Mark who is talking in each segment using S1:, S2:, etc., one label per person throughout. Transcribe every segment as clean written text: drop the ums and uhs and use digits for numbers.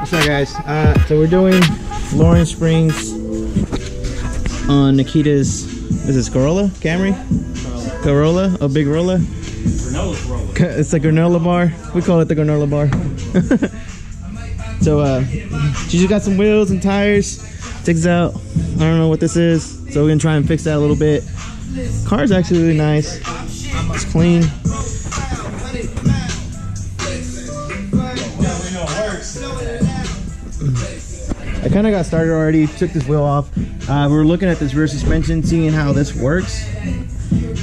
S1: What's up, guys? So we're doing Lawrence Springs on Nikita's, is this Corolla? Camry? Corolla? A big Rolla? It's the granola bar. We call it the granola bar. So she just got some wheels and tires. Check this out. I don't know what this is, so we're gonna try and fix that a little bit. Car's actually really nice. It's clean. I kind of got started already. Took this wheel off. We were looking at this rear suspension, seeing how this works.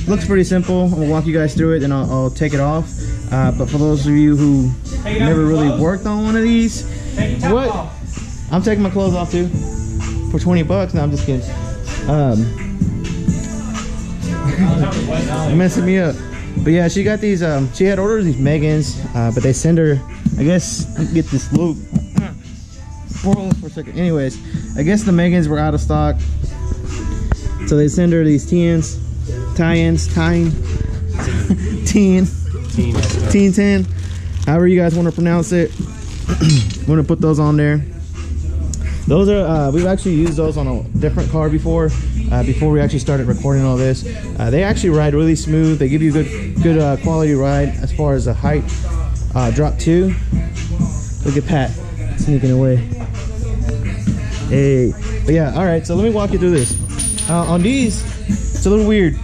S1: Looks pretty simple. I'm gonna walk you guys through it, and I'll take it off. But for those of you who never really worked on one of these, what? I'm taking my clothes off too for 20 bucks. No, I'm just kidding. Messing me up. But yeah, she got these. She had ordered these Megans, but they send her. I guess get this loop. For a second. Anyways, I guess the Megans were out of stock, so they send her these Teen 10, however you guys want to pronounce it. I'm gonna put those on there. Those are we've actually used those on a different car before we actually started recording all this. They actually ride really smooth. They give you good quality ride as far as the height drop too. Look at Pat sneaking away. Hey, but yeah, all right, so let me walk you through this. On these, it's a little weird.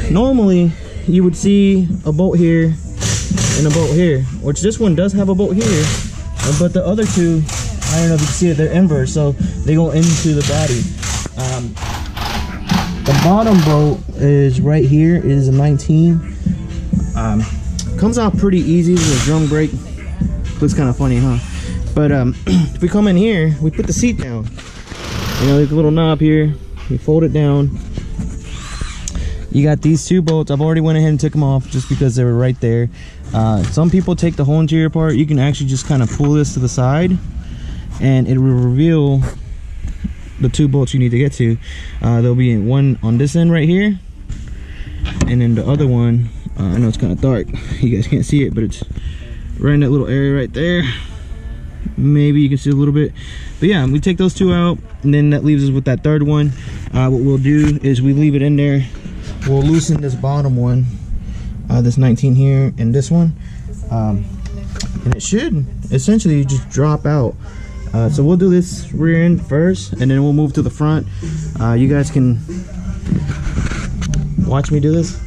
S1: Normally you would see a bolt here and a bolt here, which this one does have a bolt here, but the other two, I don't know if you can see it, they're inverse, so they go into the body. The bottom bolt is right here. It is a 19. Comes out pretty easy with a drum brake. Looks kind of funny, huh? But if we come in here, we put the seat down. You know, there's a little knob here. You fold it down. You got these two bolts. I've already went ahead and took them off just because they were right there. Some people take the whole interior apart. You can actually just kind of pull this to the side, and it will reveal the two bolts you need to get to. There'll be one on this end right here, and then the other one, I know it's kind of dark, you guys can't see it, but it's right in that little area right there. Maybe you can see a little bit, but yeah, we take those two out, and then that leaves us with that third one. What we'll do is we leave it in there. We'll loosen this bottom one, this 19 here, and this one, and it should essentially just drop out. So we'll do this rear end first, and then we'll move to the front. You guys can watch me do this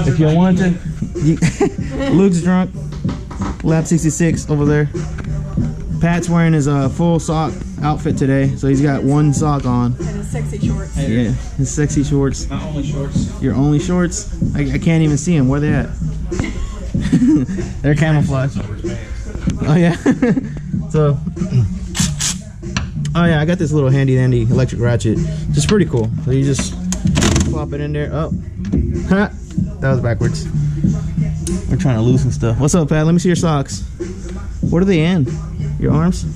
S1: if you want to. Luke's drunk. Lab 66 over there. Pat's wearing his full sock outfit today, so he's got one sock on. And his sexy shorts. Yeah, his sexy shorts. My only shorts. Your only shorts? I can't even see them. Where they at? They're camouflage. Oh yeah. So, oh yeah, I got this little handy dandy electric ratchet. Just pretty cool. So you just plop it in there. Oh, ha, that was backwards. We're trying to loosen stuff. What's up, Pat? Let me see your socks. What are they in? Your arms? 1,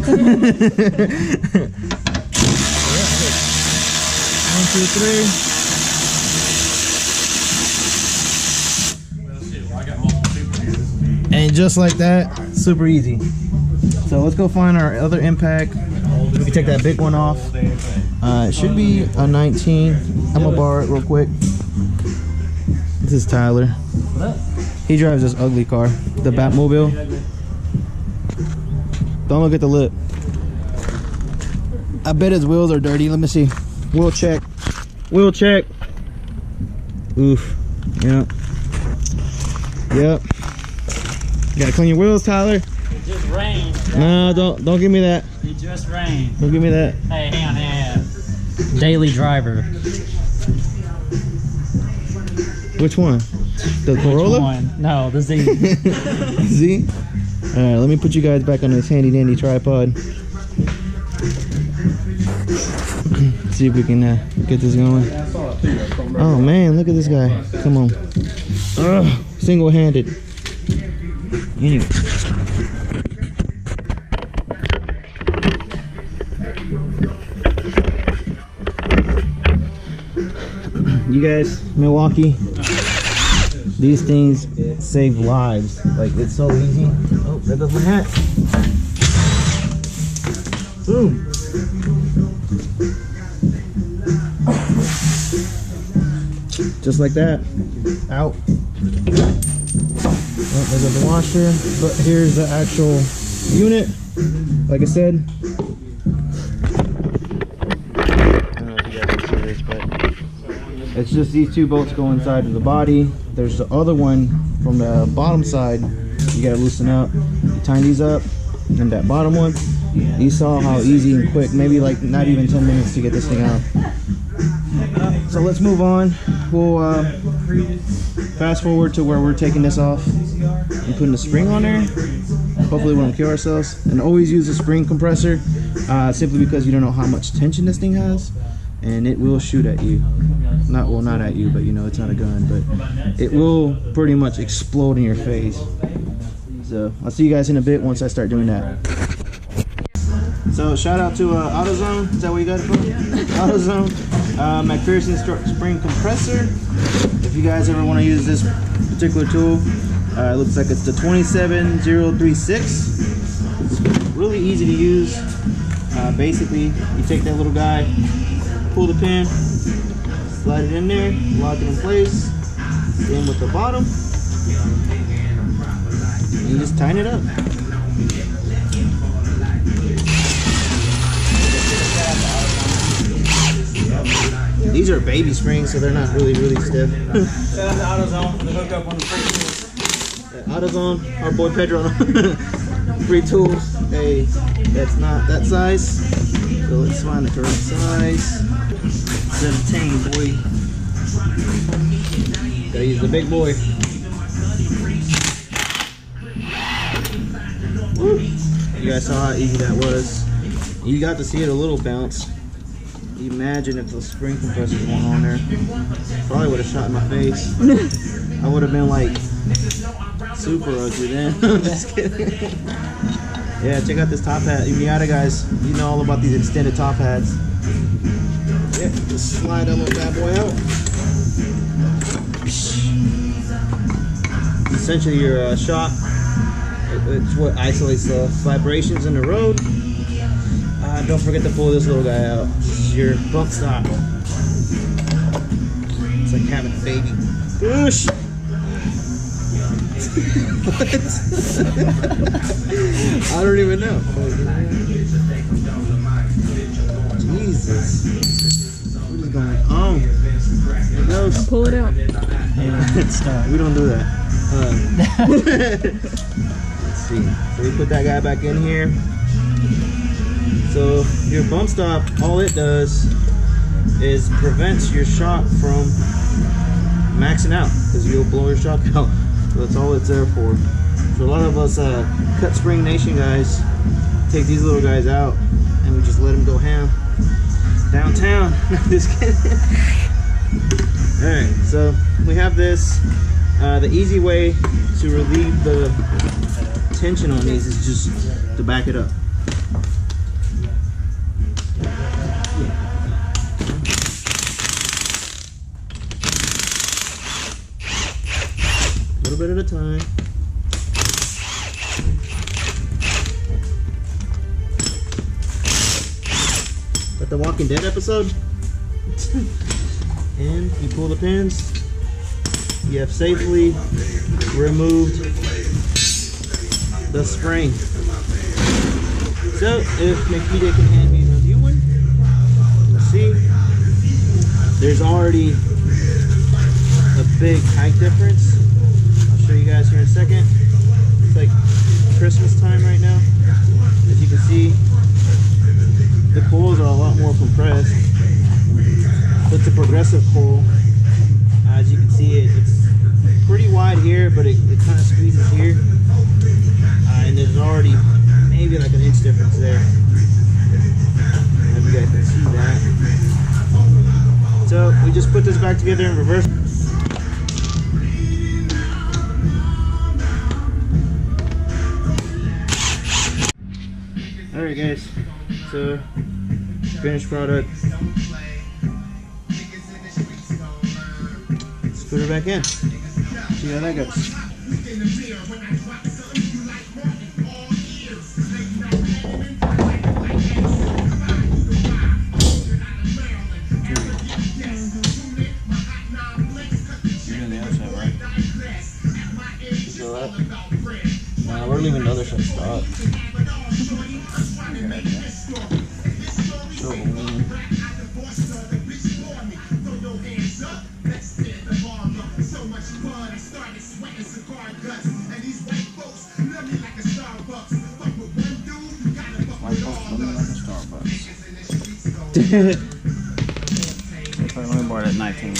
S1: 2, 3. And just like that, super easy. So let's go find our other impact. We can take that big one off. It should be a 19. I'm gonna borrow it real quick. This is Tyler. He drives this ugly car, the Batmobile. Don't look at the lip. I bet his wheels are dirty. Let me see. Wheel check. Wheel check. Oof. Yep. Yep. You gotta clean your wheels, Tyler.
S2: It just rained.
S1: No, don't give me that.
S2: It just rained.
S1: Don't give me that.
S2: Hey, hang on. Daily driver.
S1: Which one? The Corolla?
S2: Which one? No, the Z.
S1: Z? Alright, let me put you guys back on this handy dandy tripod. See if we can get this going. Oh man, look at this guy. Come on. Single-handed. Anyway. You guys, Milwaukee, these things save lives. Like, it's so easy. Oh, there goes my hat. Boom. Just like that. Out. Oh, there's the washer, but here's the actual unit. Like I said, I don't know if you guys can see this, but it's just these two bolts go inside of the body. There's the other one from the bottom side. You gotta loosen up. You tighten these up, and that bottom one. You saw how easy and quick, maybe like not even 10 minutes to get this thing out. So let's move on. We'll fast forward to where we're taking this off and putting the spring on there. Hopefully we don't kill ourselves. And always use a spring compressor, simply because you don't know how much tension this thing has, and it will shoot at you. Not at you, but you know, it's not a gun, but it will pretty much explode in your face. So I'll see you guys in a bit once I start doing that. So shout out to AutoZone. Is that what you got it from? AutoZone. McPherson spring compressor. If you guys ever want to use this particular tool, it looks like it's the 27036. It's really easy to use. Basically, you take that little guy, pull the pin, slide it in there, lock it in place, in with the bottom, and you just tighten it up. These are baby springs, so they're not really stiff.
S2: Shout out to AutoZone for the hookup on the free tools.
S1: AutoZone, our boy Pedro. Free tools. Hey, that's not that size, so let's find the correct size. 17, boy. Gotta use the big boy. Woo. You guys saw how easy that was. You got to see it a little bounce. Imagine if the spring compressor was going on there. Probably would have shot in my face. I would have been like super ugly then. I'm just kidding. Yeah, check out this top hat. You Miata guys, you know all about these extended top hats. Yeah, just slide that little bad boy out. Essentially your shock. It's what isolates the vibrations in the road. Don't forget to pull this little guy out. This is your bump stop. It's like having a baby. Whoosh! What? I don't even know. Jesus. What is going on? Here it goes.
S3: Pull it out.
S1: We don't do that. Let's see. So we put that guy back in here. So your bump stop, all it does is prevents your shock from maxing out, because you'll blow your shock out. So that's all it's there for. So a lot of us Cut Spring Nation guys take these little guys out and we just let them go ham downtown. Just kidding. Alright, so we have this. The easy way to relieve the tension on these is just to back it up. A little bit at a time. Like the Walking Dead episode. And you pull the pins. You have safely removed the spring. So if Nikita can hand me the new one, let's see. There's already a big height difference. I'll show you guys here in a second. It's like Christmas time right now. As you can see, the coils are a lot more compressed. It's a progressive coil. As you can see, it's pretty wide here, but it kind of squeezes here. And there's already maybe like an inch difference there. If you guys can see that. So we just put this back together in reverse. Alright guys, so finished product. Let's put her back in. See how that goes. feel that. Nah, we're leaving the other side stop. So,
S2: Let me borrow that 19.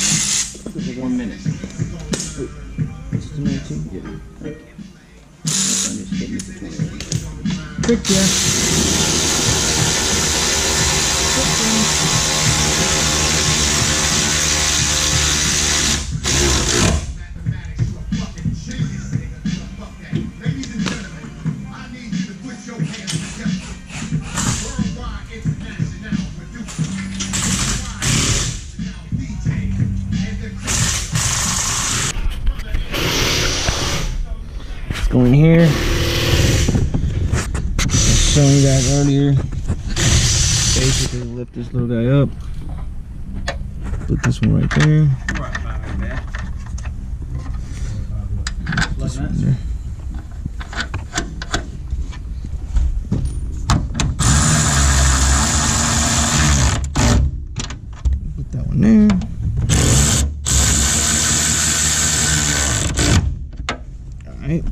S2: 1 minute.
S1: This is 19? Yeah.
S2: Thank you.
S1: Quick, yeah. Let's go in here. Showing you guys earlier. Basically lift this little guy up. Put this one right there. This one there. Put that one there. Alright.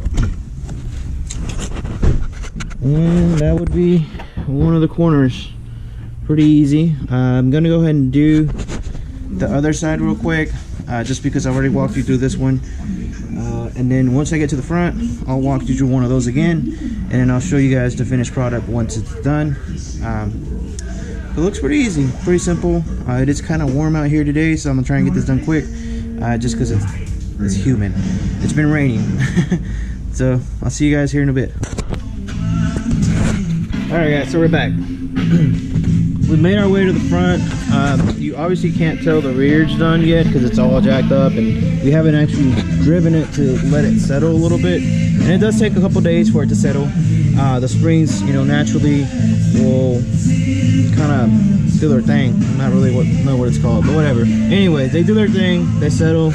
S1: And that would be one of the corners. Pretty easy. I'm gonna go ahead and do the other side real quick, just because I already walked you through this one. And then once I get to the front, I'll walk you through one of those again, and then I'll show you guys the finished product once it's done. It looks pretty easy, pretty simple. It is kind of warm out here today, so I'm gonna try and get this done quick, just because it's humid. It's been raining. So I'll see you guys here in a bit. Alright guys, so we're back. We made our way to the front. You obviously can't tell the rear's done yet because it's all jacked up, and we haven't actually driven it to let it settle a little bit. And it does take a couple days for it to settle. The springs, you know, naturally will kind of do their thing. I'm not really know what it's called, but whatever. Anyway, they do their thing, they settle.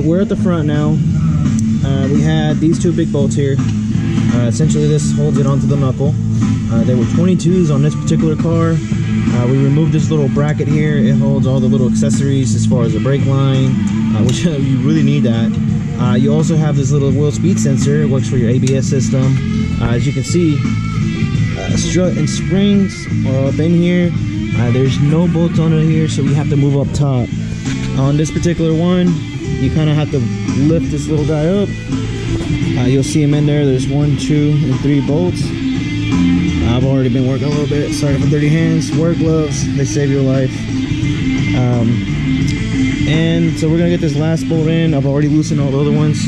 S1: We're at the front now. We had these two big bolts here. Essentially this holds it onto the knuckle. There were 22s on this particular car. We removed this little bracket here. It holds all the little accessories as far as the brake line, which you really need that. You also have this little wheel speed sensor. It works for your ABS system. As you can see, strut and springs are up in here. There's no bolts on it here, so we have to move up top. On this particular one, you kind of have to lift this little guy up. You'll see them in there. There's 1, 2, and 3 bolts. I've already been working a little bit. Sorry for dirty hands. Wear gloves, they save your life. And so we're gonna get this last bolt in. I've already loosened all the other ones.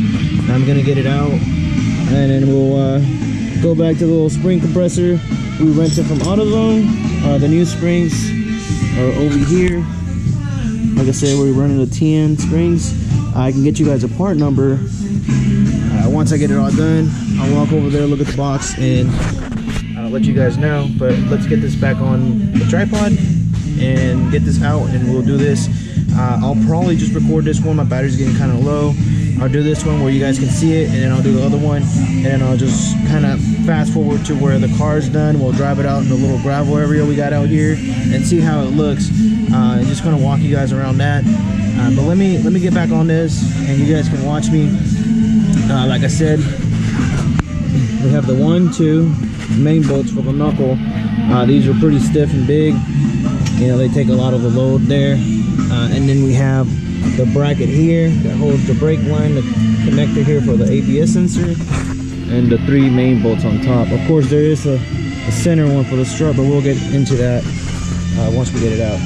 S1: I'm gonna get it out, and then we'll go back to the little spring compressor we rented from AutoZone. The new springs are over here. Like I said, we're running the TN springs. I can get you guys a part number. Once I get it all done, I'll walk over there, look at the box, and I'll let you guys know. But let's get this back on the tripod and get this out, and we'll do this. I'll probably just record this one. My battery's getting kind of low. I'll do this one where you guys can see it, and then I'll do the other one, and then I'll just kind of fast forward to where the car's done. We'll drive it out in the little gravel area we got out here and see how it looks. And just kind of walk you guys around that. But let me get back on this, and you guys can watch me. Like I said, we have the 1, 2 main bolts for the knuckle. These are pretty stiff and big. You know, they take a lot of the load there. And then we have the bracket here that holds the brake line, the connector here for the ABS sensor, and the 3 main bolts on top. Of course, there is a center one for the strut, but we'll get into that once we get it out.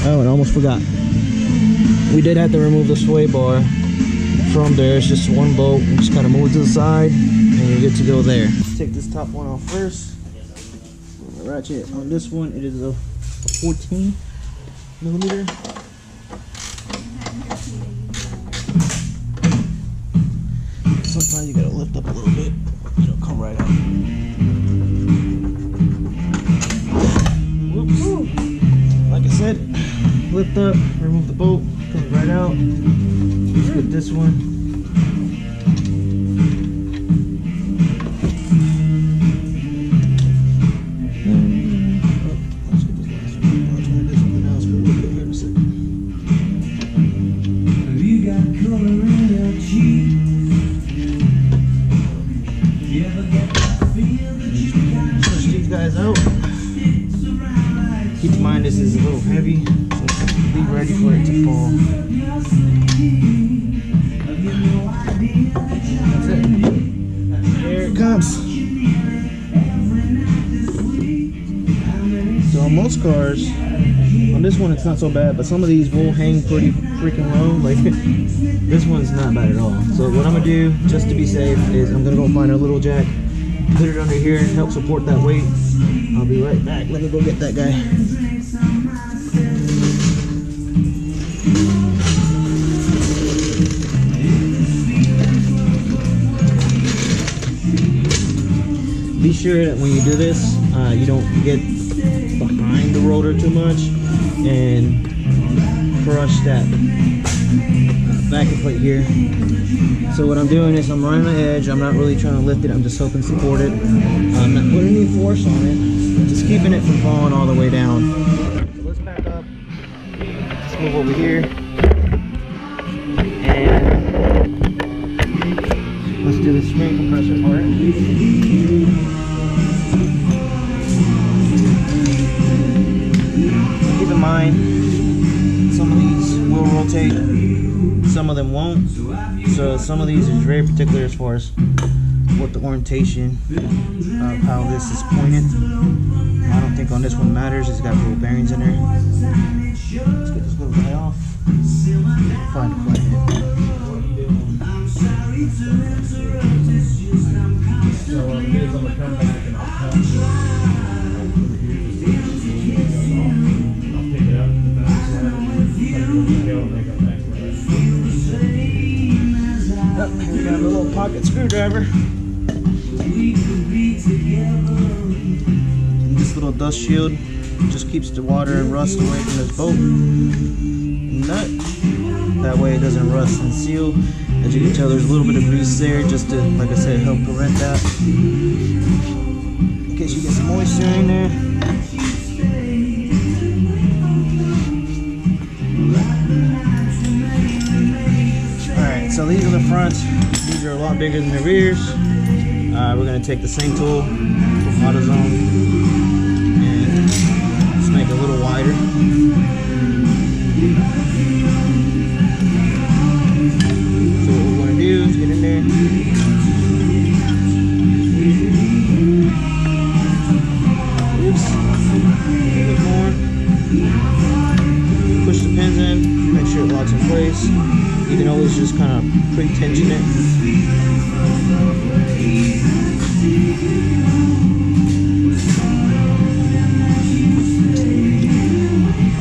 S1: Oh, and I almost forgot. We did have to remove the sway bar from there. It's just 1 bolt. We just kind of move it to the side, and you're good to go there. Let's take this top one off first. The ratchet on this one, it is a 14 millimeter. Sometimes you gotta lift up a little bit. It'll come right out. Whoops. Like I said, lift up, remove the bolt, comes right out. Let's get this one. this is a little heavy, so be ready for it to fall. That's it. There it comes. So on most cars, on this one it's not so bad, but some of these will hang pretty freaking low. Like this one's not bad at all. So what I'm gonna do, just to be safe, is I'm gonna go find a little jack, put it under here, help support that weight. I'll be right back. Let me go get that guy. Be sure that when you do this, you don't get behind the rotor too much and crush that vacuum plate here. So what I'm doing is I'm running the edge. I'm not really trying to lift it. I'm just helping support it. I'm not putting any force on it. I'm just keeping it from falling all the way down. So let's back up. Let's move over here. And let's do the spring compressor part. Keep in mind, some of these will rotate, some of them won't. So some of these is very particular as far as what the orientation of how this is pointed. I don't think on this one matters. It's got little bearings in there. Let's get this little guy off. Find a flathead. Oh, here we got a little pocket screwdriver. And this little dust shield just keeps the water and rust away from this bolt nut. That way it doesn't rust and seal. As you can tell, there's a little bit of grease there just to, like I said, help prevent that. In case you get some moisture in there. Alright, so these are the fronts. These are a lot bigger than the rears. We're going to take the same tool from AutoZone and just make it a little wider. So what we're going to do is get in there. Oops. A little bit more. Push the pins in, make sure it locks in place. You can always just kind of pre-tension it.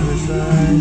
S1: Other side.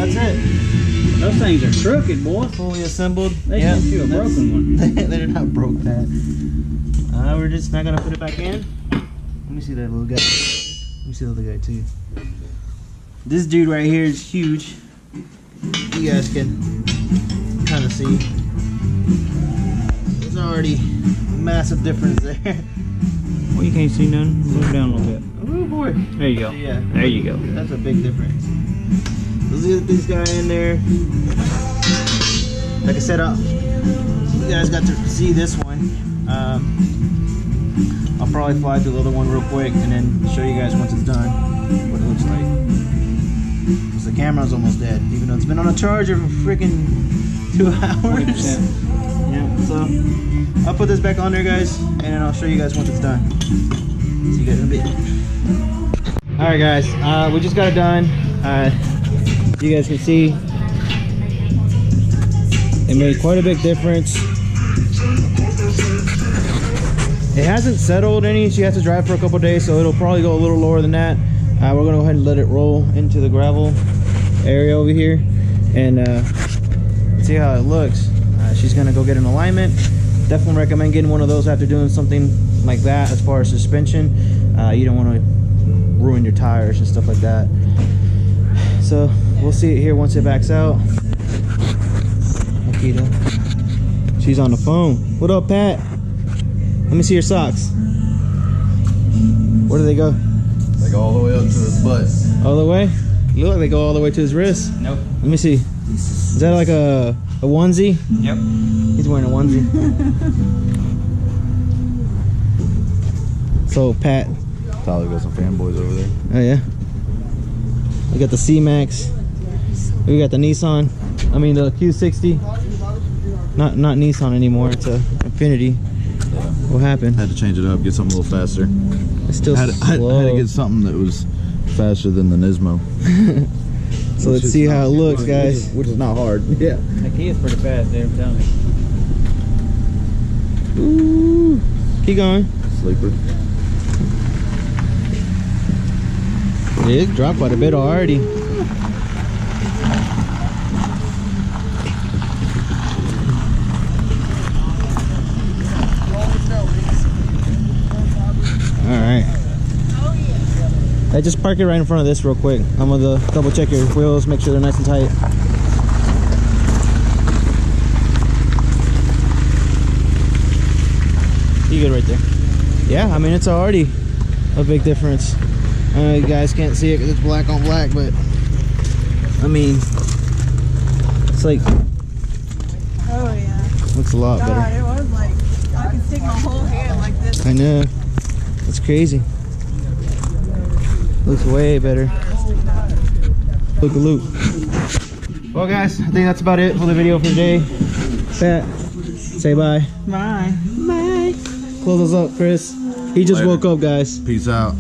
S1: That's it.
S2: Those things are crooked, boy.
S1: Fully assembled.
S2: They sent you a broken one.
S1: They're not broke, Pat. We're just not gonna put it back in. Let me see that little guy. Let me see the other guy too. This dude right here is huge. You guys can kind of see. There's already a massive difference there.
S2: Well, you can't see none. Move down a little bit.
S1: Oh boy.
S2: There you go.
S1: Yeah.
S2: There you go.
S1: That's a big difference. Let's get this guy in there. Like I said, you guys got to see this one. I'll probably fly through the other one real quick and then show you guys once it's done what it looks like. Because the camera's almost dead, even though it's been on a charger for freaking 2 hours.
S2: 40%.
S1: Yeah, so I'll put this back on there, guys, and then I'll show you guys once it's done. See you guys in a bit. Alright guys, we just got it done. You guys can see it made quite a big difference. It hasn't settled any. She has to drive for a couple days, so it'll probably go a little lower than that. We're gonna go ahead and let it roll into the gravel area over here and see how it looks. She's gonna go get an alignment. Definitely recommend getting one of those after doing something like that. As far as suspension, you don't want to ruin your tires and stuff like that. So we'll see it here once it backs out. Nikita, she's on the phone. What up, Pat? Let me see your socks. Where do they go?
S3: They go all the way up to his butt.
S1: All the way? You look like they go all the way to his wrist.
S2: Nope.
S1: Let me see. Is that like a onesie?
S2: Yep.
S1: He's wearing a onesie. So Pat.
S3: Tyler got some fanboys over there.
S1: Oh yeah. We got the C-Max. We got the Nissan. I mean the Q60. Not Nissan anymore. It's a Infinity.
S3: Yeah.
S1: What happened?
S3: Had to change it up, get something a little faster.
S1: It's still
S3: Had
S1: slow.
S3: to get something that was faster than the Nismo.
S1: So let's see how it looks, guys.
S3: Which is not hard. Yeah.
S2: The key is pretty fast, dude. I'm telling you.
S1: Ooh. Keep going.
S3: Sleeper.
S1: It dropped quite a bit already. Alright. Hey, just park it right in front of this real quick. I'm gonna double check your wheels, make sure they're nice and tight. You good right there? Yeah, I mean it's already a big difference. I know you guys can't see it because it's black on black, but I mean, it's like,
S4: Oh yeah.
S1: looks a lot
S4: God,
S1: better.
S4: it was like I could stick my whole hand like this.
S1: I know, it's crazy. Looks way better. Look a loop. Well guys, I think that's about it for the video for today. Pat, say bye.
S4: Bye.
S1: Bye. Close us up, Chris. He just
S3: Later.
S1: woke up, guys.
S3: Peace out.